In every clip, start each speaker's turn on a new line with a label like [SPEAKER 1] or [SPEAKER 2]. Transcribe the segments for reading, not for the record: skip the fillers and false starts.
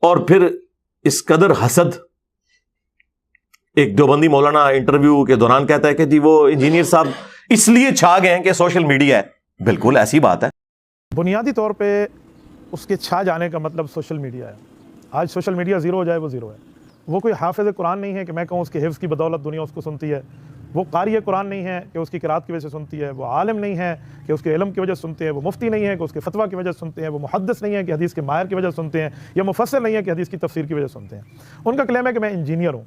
[SPEAKER 1] اور پھر اس قدر حسد. ایک دیوبندی مولانا انٹرویو کے دوران کہتا ہے کہ جی وہ انجینئر صاحب اس لیے چھا گئے ہیں کہ سوشل میڈیا ہے. بالکل ایسی بات ہے.
[SPEAKER 2] بنیادی طور پہ اس کے چھا جانے کا مطلب سوشل میڈیا ہے. آج سوشل میڈیا زیرو ہو جائے وہ زیرو ہے. وہ کوئی حافظ قرآن نہیں ہے کہ میں کہوں اس کے حفظ کی بدولت دنیا اس کو سنتی ہے. وہ قاری قرآن نہیں ہے کہ اس کی قرات کی وجہ سے سنتی ہے. وہ عالم نہیں ہے کہ اس کے علم کی وجہ سے سنتے ہیں. وہ مفتی نہیں ہے کہ اس کے فتویٰ کی وجہ سے سنتے ہیں. وہ محدث نہیں ہے کہ حدیث کے ماہر کی وجہ سے سنتے ہیں. یا مفسر نہیں ہے کہ حدیث کی تفسیر کی وجہ سے سنتے ہیں. ان کا کلیم ہے کہ میں انجینئر ہوں.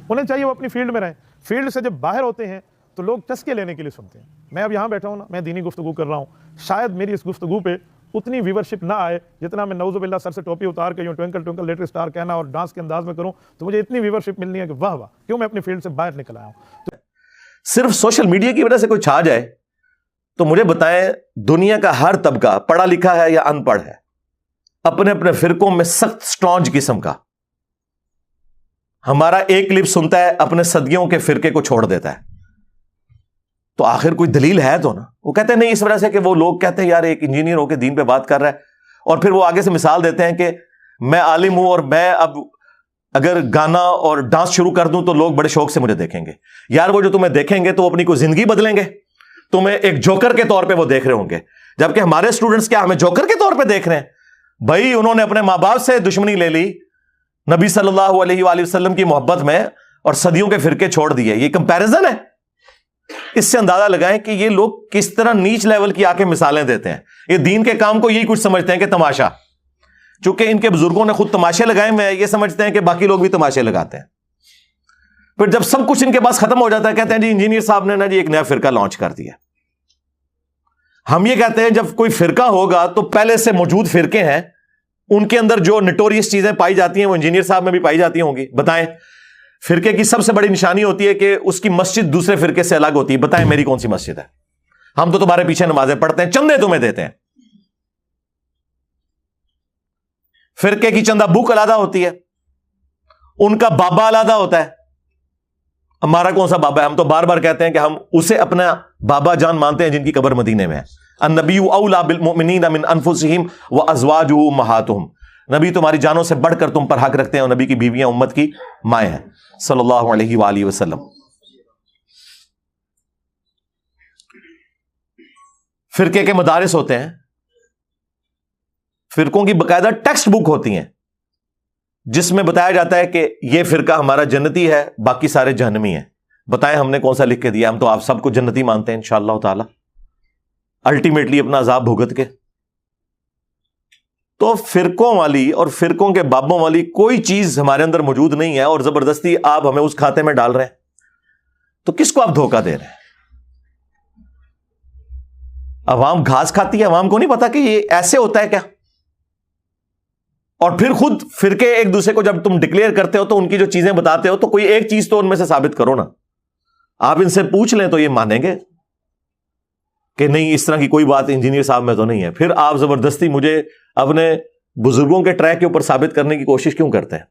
[SPEAKER 2] انہیں چاہیے وہ اپنی فیلڈ میں رہیں. فیلڈ سے جب باہر ہوتے ہیں تو لوگ چسکے لینے کے لیے سنتے ہیں. میں اب یہاں بیٹھا ہوں نا, میں دینی گفتگو کر رہا ہوں, شاید میری اس گفتگو پہ اتنی ویورشپ نہ آئے جتنا میں نعوذ باللہ سر سے ٹوپی اتار کے یوں ٹوئنکل ٹوئنکل لٹل اسٹار کہنا اور ڈانس کے انداز میں کروں تو مجھے اتنی ویورشپ ملنی ہے کہ واہ واہ, کیوں میں اپنی فیلڈ سے باہر نکل آیا ہوں.
[SPEAKER 1] صرف سوشل میڈیا کی وجہ سے کوئی چھا جائے تو مجھے بتائیں, دنیا کا ہر طبقہ پڑھا لکھا ہے یا ان پڑھ ہے, اپنے اپنے فرقوں میں سخت سٹرانج قسم کا. ہمارا ایک کلپ سنتا ہے اپنے صدیوں کے فرقے کو چھوڑ دیتا ہے. تو آخر کوئی دلیل ہے تو نا. وہ کہتے ہیں نہیں, اس وجہ سے کہ وہ لوگ کہتے ہیں یار ایک انجینئر ہو کے دین پہ بات کر رہا ہے, اور پھر وہ آگے سے مثال دیتے ہیں کہ میں عالم ہوں اور میں اب اگر گانا اور ڈانس شروع کر دوں تو لوگ بڑے شوق سے مجھے دیکھیں گے. یار وہ جو تمہیں دیکھیں گے تو اپنی کوئی زندگی بدلیں گے, تمہیں ایک جوکر کے طور پہ وہ دیکھ رہے ہوں گے, جبکہ ہمارے اسٹوڈنٹس کیا ہمیں جوکر کے طور پہ دیکھ رہے ہیں. بھائی انہوں نے اپنے ماں باپ سے دشمنی لے لی نبی صلی اللہ علیہ وآلہ وسلم کی محبت میں, اور صدیوں کے فرقے چھوڑ دیے. یہ کمپیرزن ہے. اس سے اندازہ لگائیں کہ یہ لوگ کس طرح نیچ لیول کی آ کے مثالیں دیتے ہیں. یہ دین کے کام کو یہی کچھ سمجھتے ہیں کہ تماشا. چونکہ ان کے بزرگوں نے خود تماشے لگائے میں یہ سمجھتے ہیں کہ باقی لوگ بھی تماشے لگاتے ہیں. پھر جب سب کچھ ان کے پاس ختم ہو جاتا ہے کہتے ہیں جی انجینئر صاحب نے نا جی ایک نیا فرقہ لانچ کر دیا. ہم یہ کہتے ہیں جب کوئی فرقہ ہوگا تو پہلے سے موجود فرقے ہیں, ان کے اندر جو نٹوریس چیزیں پائی جاتی ہیں وہ انجینئر صاحب میں بھی پائی جاتی ہوں گی. بتائیں, فرقے کی سب سے بڑی نشانی ہوتی ہے کہ اس کی مسجد دوسرے فرقے سے الگ ہوتی ہے. بتائیں میری کون سی مسجد ہے؟ ہم تو تمہارے پیچھے نمازیں پڑھتے ہیں, چندے تمہیں دیتے ہیں. فرقے کی چندہ بک علیحدہ ہوتی ہے, ان کا بابا علیحدہ ہوتا ہے. ہمارا کون سا بابا ہے؟ ہم تو بار بار کہتے ہیں کہ ہم اسے اپنا بابا جان مانتے ہیں جن کی قبر مدینے میں ہے. النبی اولی بالمؤمنین من انفسہم وازواجہ امہاتہم. نبی تمہاری جانوں سے بڑھ کر تم پر حق رکھتے ہیں, اور نبی کی بیویاں امت کی مائیں ہیں صلی اللہ علیہ وآلہ وسلم. فرقے کے مدارس ہوتے ہیں, فرقوں کی باقاعدہ ٹیکسٹ بک ہوتی ہیں جس میں بتایا جاتا ہے کہ یہ فرقہ ہمارا جنتی ہے, باقی سارے جہنمی ہیں. بتائیں ہم نے کون سا لکھ کے دیا؟ ہم تو آپ سب کو جنتی مانتے ہیں انشاءاللہ تعالی, الٹیمیٹلی اپنا عذاب بھگت کے. تو فرقوں والی اور فرقوں کے بابوں والی کوئی چیز ہمارے اندر موجود نہیں ہے, اور زبردستی آپ ہمیں اس کھاتے میں ڈال رہے ہیں. تو کس کو آپ دھوکہ دے رہے ہیں؟ عوام گھاس کھاتی ہے, عوام کو نہیں پتا کہ یہ ایسے ہوتا ہے کیا. اور پھر خود فرقے ایک دوسرے کو جب تم ڈکلیئر کرتے ہو تو ان کی جو چیزیں بتاتے ہو تو کوئی ایک چیز تو ان میں سے ثابت کرو نا. آپ ان سے پوچھ لیں تو یہ مانیں گے کہ نہیں اس طرح کی کوئی بات انجینئر صاحب میں تو نہیں ہے. پھر آپ زبردستی مجھے اپنے بزرگوں کے ٹریک کے اوپر ثابت کرنے کی کوشش کیوں کرتے ہیں؟